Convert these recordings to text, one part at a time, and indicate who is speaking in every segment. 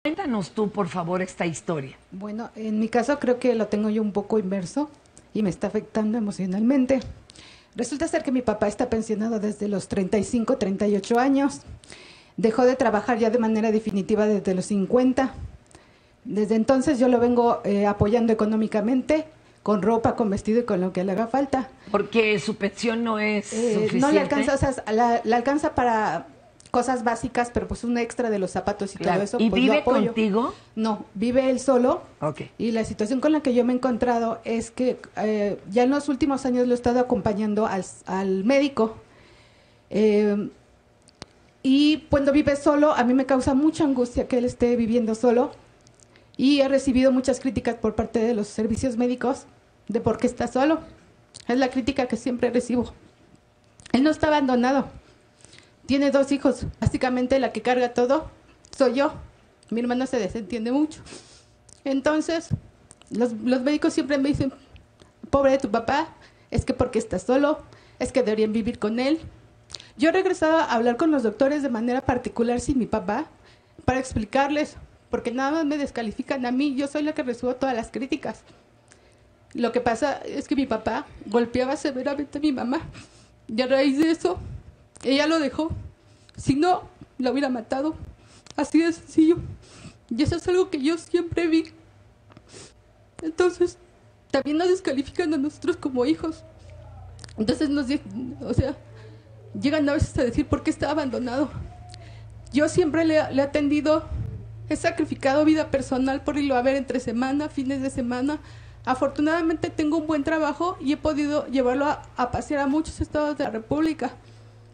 Speaker 1: Cuéntanos tú, por favor, esta historia.
Speaker 2: Bueno, en mi caso creo que lo tengo yo un poco inverso y me está afectando emocionalmente. Resulta ser que mi papá está pensionado desde los 35, 38 años. Dejó de trabajar ya de manera definitiva desde los 50. Desde entonces yo lo vengo apoyando económicamente, con ropa, con vestido y con lo que le haga falta.
Speaker 1: Porque su pensión no es suficiente.
Speaker 2: No le alcanza, o sea, le alcanza para cosas básicas, pero pues un extra de los zapatos y
Speaker 1: Claro.
Speaker 2: todo eso.
Speaker 1: ¿Y
Speaker 2: pues
Speaker 1: vive
Speaker 2: lo apoyo.
Speaker 1: contigo?
Speaker 2: No, vive él solo.
Speaker 1: Ok.
Speaker 2: Y la situación con la que yo me he encontrado es que ya en los últimos años lo he estado acompañando al médico. Y cuando vive solo, a mí me causa mucha angustia que él esté viviendo solo. Y he recibido muchas críticas por parte de los servicios médicos de por qué está solo. Es la crítica que siempre recibo. Él no está abandonado. Tiene 2 hijos. Básicamente la que carga todo soy yo. Mi hermana se desentiende mucho. Entonces, los médicos siempre me dicen, pobre de tu papá, es que porque está solo, es que deberían vivir con él. Yo he regresado a hablar con los doctores de manera particular sin mi papá para explicarles, porque nada más me descalifican a mí, yo soy la que recibo todas las críticas. Lo que pasa es que mi papá golpeaba severamente a mi mamá y a raíz de eso, ella lo dejó. Si no, la hubiera matado. Así de sencillo. Y eso es algo que yo siempre vi. Entonces, también nos descalifican a nosotros como hijos. Entonces o sea, llegan a veces a decir por qué está abandonado. Yo siempre le he atendido, he sacrificado vida personal por irlo a ver entre semana, fines de semana. Afortunadamente tengo un buen trabajo y he podido llevarlo a pasear a muchos estados de la República.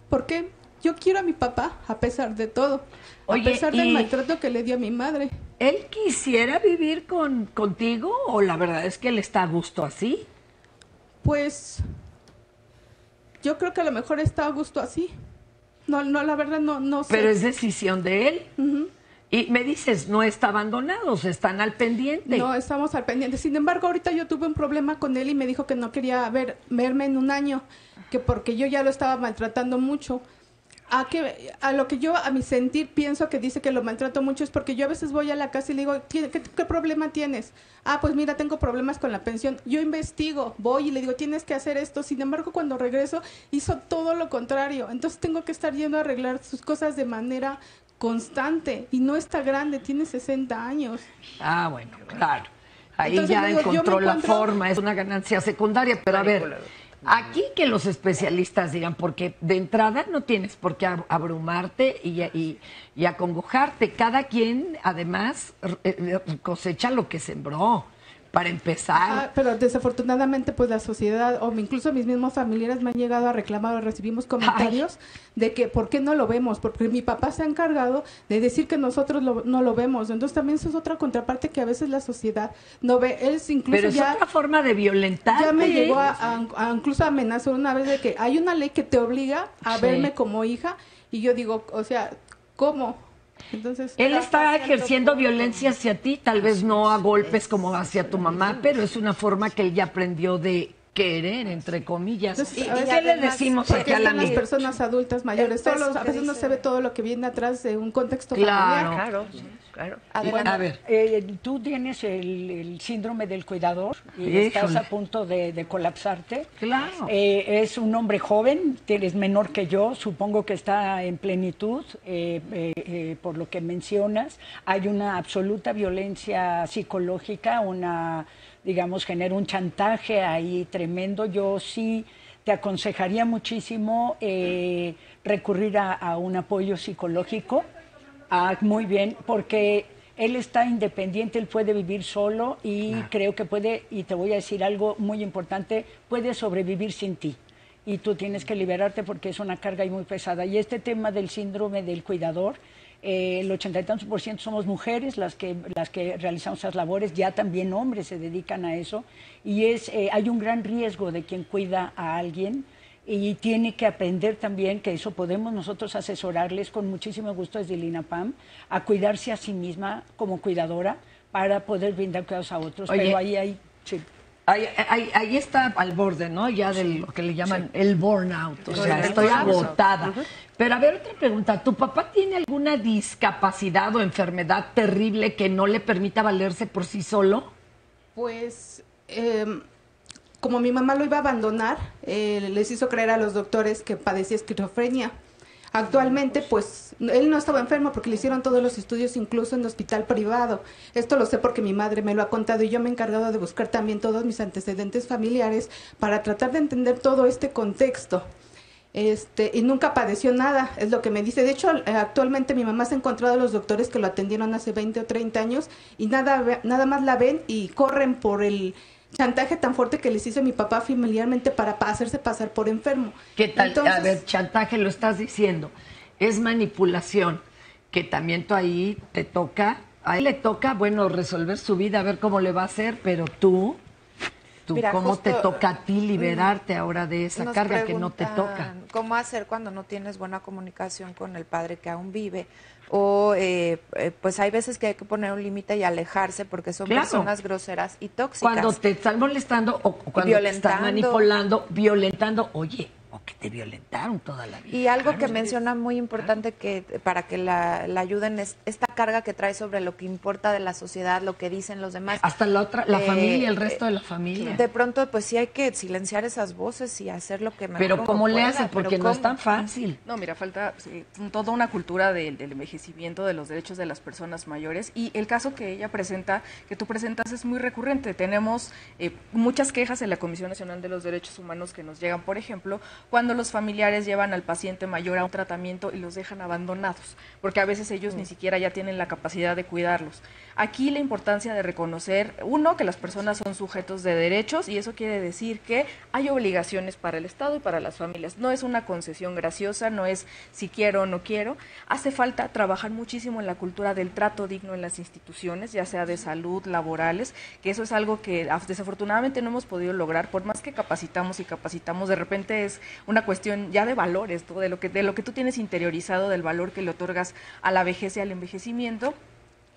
Speaker 2: ¿Por qué? Yo quiero a mi papá, a pesar de todo.
Speaker 1: Oye,
Speaker 2: a pesar del maltrato que le dio a mi madre.
Speaker 1: ¿Él quisiera vivir contigo o la verdad es que él está a gusto así?
Speaker 2: Pues yo creo que a lo mejor está a gusto así. No, la verdad no sé.
Speaker 1: Pero es decisión de él.
Speaker 2: Uh-huh.
Speaker 1: Y me dices, no está abandonado, están al pendiente.
Speaker 2: No, estamos al pendiente. Sin embargo, ahorita yo tuve un problema con él y me dijo que no quería verme en un año, que porque yo ya lo estaba maltratando mucho. A lo que yo, a mi sentir, pienso que dice que lo maltrato mucho es porque yo a veces voy a la casa y le digo, ¿qué problema tienes? Ah, pues mira, tengo problemas con la pensión. Yo investigo, voy y le digo, tienes que hacer esto. Sin embargo, cuando regreso, hizo todo lo contrario. Entonces tengo que estar yendo a arreglar sus cosas de manera constante. Y no está grande, tiene 60 años.
Speaker 1: Ah, bueno, claro. Ahí
Speaker 2: Entonces,
Speaker 1: ya
Speaker 2: digo,
Speaker 1: encontró la forma, es una ganancia secundaria. Pero a ver, aquí que los especialistas digan, porque de entrada no tienes por qué abrumarte y acongojarte. Cada quien, además, cosecha lo que sembró, para empezar.
Speaker 2: Pero desafortunadamente, pues la sociedad, o incluso mis mismos familiares me han llegado a reclamar o recibimos comentarios de que ¿por qué no lo vemos? Porque mi papá se ha encargado de decir que nosotros no lo vemos. Entonces también eso es otra contraparte que a veces la sociedad no ve. Él incluso
Speaker 1: pero es otra forma de violentar.
Speaker 2: Ya me llegó a incluso amenazar una vez de que hay una ley que te obliga a verme como hija, y yo digo, o sea, ¿cómo? Entonces,
Speaker 1: él está ejerciendo violencia hacia ti, tal vez no a golpes como hacia tu mamá, pero es una forma que él ya aprendió de querer, entre comillas.
Speaker 2: Entonces,
Speaker 1: ¿Y qué le decimos aquí a la
Speaker 2: las personas adultas mayores? A veces no se ve todo lo que viene atrás de un contexto familiar.
Speaker 3: Claro.
Speaker 1: Bueno, a ver.
Speaker 3: Tú tienes el síndrome del cuidador y
Speaker 1: Híjole.
Speaker 3: estás a punto de colapsarte.
Speaker 1: Claro.
Speaker 3: Es un hombre joven, eres menor que yo, supongo que está en plenitud, por lo que mencionas. Hay una absoluta violencia psicológica, digamos, genera un chantaje ahí tremendo. Yo sí te aconsejaría muchísimo recurrir a un apoyo psicológico. Muy bien, porque él está independiente, él puede vivir solo y creo que puede, y te voy a decir algo muy importante, puede sobrevivir sin ti. Y tú tienes que liberarte porque es una carga muy pesada. Y este tema del síndrome del cuidador, el 80 y tantos % somos mujeres las que realizamos esas labores, ya también hombres se dedican a eso, y hay un gran riesgo de quien cuida a alguien, y tiene que aprender también, que eso podemos nosotros asesorarles con muchísimo gusto desde el INAPAM, a cuidarse a sí misma como cuidadora para poder brindar cuidados a otros.
Speaker 1: Oye,
Speaker 3: pero ahí hay... Sí.
Speaker 1: Ahí está al borde, ¿no? Ya de lo que le llaman el burnout. O sea, estoy agotada. Pero a ver, otra pregunta. ¿Tu papá tiene alguna discapacidad o enfermedad terrible que no le permita valerse por sí solo?
Speaker 2: Pues, como mi mamá lo iba a abandonar, les hizo creer a los doctores que padecía esquizofrenia. Actualmente, pues, él no estaba enfermo porque le hicieron todos los estudios, incluso en hospital privado. Esto lo sé porque mi madre me lo ha contado y yo me he encargado de buscar también todos mis antecedentes familiares para tratar de entender todo este contexto. Y nunca padeció nada, es lo que me dice. De hecho, actualmente mi mamá se ha encontrado a los doctores que lo atendieron hace 20 o 30 años y nada más la ven y corren por el chantaje tan fuerte que les hizo mi papá familiarmente para hacerse pasar por enfermo.
Speaker 1: ¿Qué tal?
Speaker 2: Entonces,
Speaker 1: a ver, chantaje lo estás diciendo. Es manipulación, que también tú ahí te toca, a él le toca, bueno, resolver su vida, a ver cómo le va a hacer, pero tú
Speaker 4: Mira,
Speaker 1: cómo
Speaker 4: justo,
Speaker 1: te toca a ti liberarte ahora de esa carga que no te toca.
Speaker 4: ¿Cómo hacer cuando no tienes buena comunicación con el padre que aún vive? O pues hay veces que hay que poner un límite y alejarse porque son personas groseras y tóxicas.
Speaker 1: Cuando te están molestando o cuando te están manipulando, violentando, oye, o que te violentaron toda la vida.
Speaker 4: Y algo que menciona muy importante que para que la ayuden es esta carga que trae sobre lo que importa de la sociedad, lo que dicen los demás.
Speaker 1: Hasta la familia, el resto de la familia.
Speaker 4: De pronto, pues sí hay que silenciar esas voces y hacer lo que mejor.
Speaker 1: Pero ¿cómo le hacen? Porque no es tan fácil.
Speaker 5: No, mira, falta toda una cultura del envejecimiento, de los derechos de las personas mayores, y el caso que ella presenta, que tú presentas, es muy recurrente. Tenemos muchas quejas en la Comisión Nacional de los Derechos Humanos que nos llegan, por ejemplo, cuando los familiares llevan al paciente mayor a un tratamiento y los dejan abandonados, porque a veces ellos ni siquiera ya tienen la capacidad de cuidarlos. Aquí la importancia de reconocer, uno, que las personas son sujetos de derechos, y eso quiere decir que hay obligaciones para el Estado y para las familias. No es una concesión graciosa, no es si quiero o no quiero. Hace falta trabajar muchísimo en la cultura del trato digno en las instituciones, ya sea de salud, laborales, que eso es algo que desafortunadamente no hemos podido lograr, por más que capacitamos, de repente es una cuestión ya de valores, ¿no? de lo que tú tienes interiorizado, del valor que le otorgas a la vejez y al envejecimiento.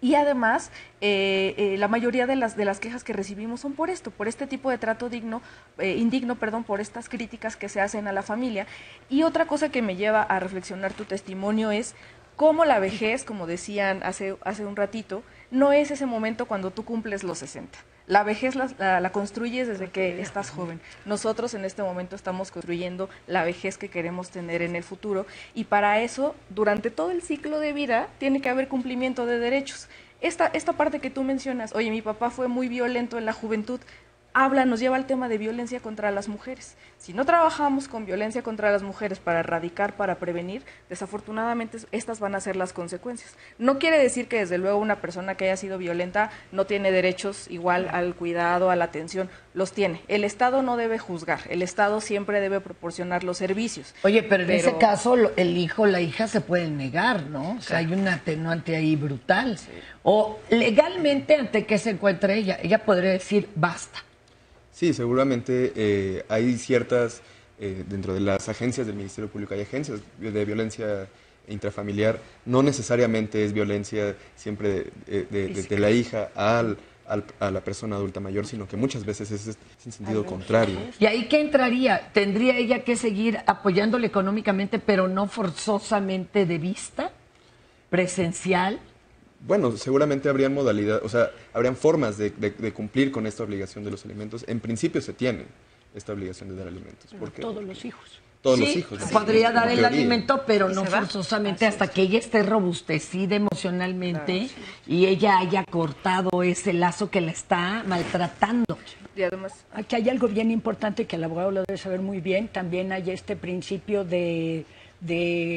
Speaker 5: Y además, la mayoría de las quejas que recibimos son por esto, por este tipo de trato indigno, por estas críticas que se hacen a la familia. Y otra cosa que me lleva a reflexionar tu testimonio es cómo la vejez, como decían hace un ratito, no es ese momento cuando tú cumples los 60. La vejez la construyes desde que estás joven. Nosotros en este momento estamos construyendo la vejez que queremos tener en el futuro, y para eso, durante todo el ciclo de vida, tiene que haber cumplimiento de derechos. Esta parte que tú mencionas, oye, mi papá fue muy violento en la juventud, nos lleva al tema de violencia contra las mujeres. Si no trabajamos con violencia contra las mujeres para erradicar, para prevenir, desafortunadamente estas van a ser las consecuencias. No quiere decir que desde luego una persona que haya sido violenta no tiene derechos igual al cuidado, a la atención, los tiene. El Estado no debe juzgar, el Estado siempre debe proporcionar los servicios.
Speaker 1: Oye, pero en ese caso el hijo o la hija se pueden negar, ¿no? O sea, hay un atenuante ahí brutal. Sí. O legalmente, ante que se encuentre ella podría decir basta.
Speaker 6: Sí, seguramente hay ciertas, dentro de las agencias del Ministerio Público, hay agencias de violencia intrafamiliar. No necesariamente es violencia siempre de la hija a la persona adulta mayor, sino que muchas veces es en sentido contrario.
Speaker 1: ¿Y ahí qué entraría? ¿Tendría ella que seguir apoyándole económicamente, pero no forzosamente de vista, presencial?
Speaker 6: Bueno, seguramente habrían modalidades, o sea, habrían formas de cumplir con esta obligación de los alimentos. En principio se tiene esta obligación de dar alimentos. Porque
Speaker 3: todos los hijos.
Speaker 6: Todos los hijos.
Speaker 1: Podría dar el alimento, pero no forzosamente hasta que ella esté robustecida emocionalmente y ella haya cortado ese lazo que la está maltratando.
Speaker 5: Y además,
Speaker 3: aquí hay algo bien importante que el abogado lo debe saber muy bien. También hay este principio de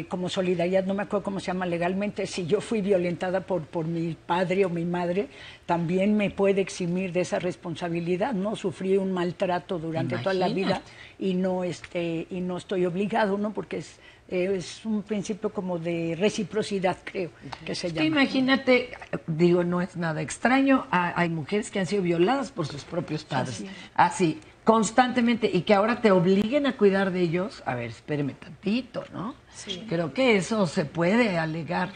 Speaker 3: como solidaridad, no me acuerdo cómo se llama legalmente. Si yo fui violentada por mi padre o mi madre, también me puede eximir de esa responsabilidad, ¿no? Sufrí un maltrato durante toda la vida y no estoy obligado, ¿no? Porque es un principio como de reciprocidad, creo, que se llama.
Speaker 1: Imagínate, digo, no es nada extraño, hay mujeres que han sido violadas por sus propios padres. Así, constantemente, y que ahora te obliguen a cuidar de ellos. A ver, espéreme tantito, ¿no? Sí. Creo que eso se puede alegar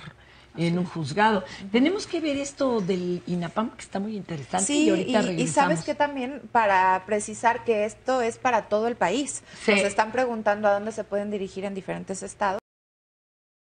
Speaker 1: en un juzgado. Tenemos que ver esto del INAPAM, que está muy interesante.
Speaker 4: Sí,
Speaker 1: y ahorita regresamos.
Speaker 4: Y sabes que también para precisar que esto es para todo el país.
Speaker 1: Sí.
Speaker 4: Nos están preguntando a dónde se pueden dirigir en diferentes estados.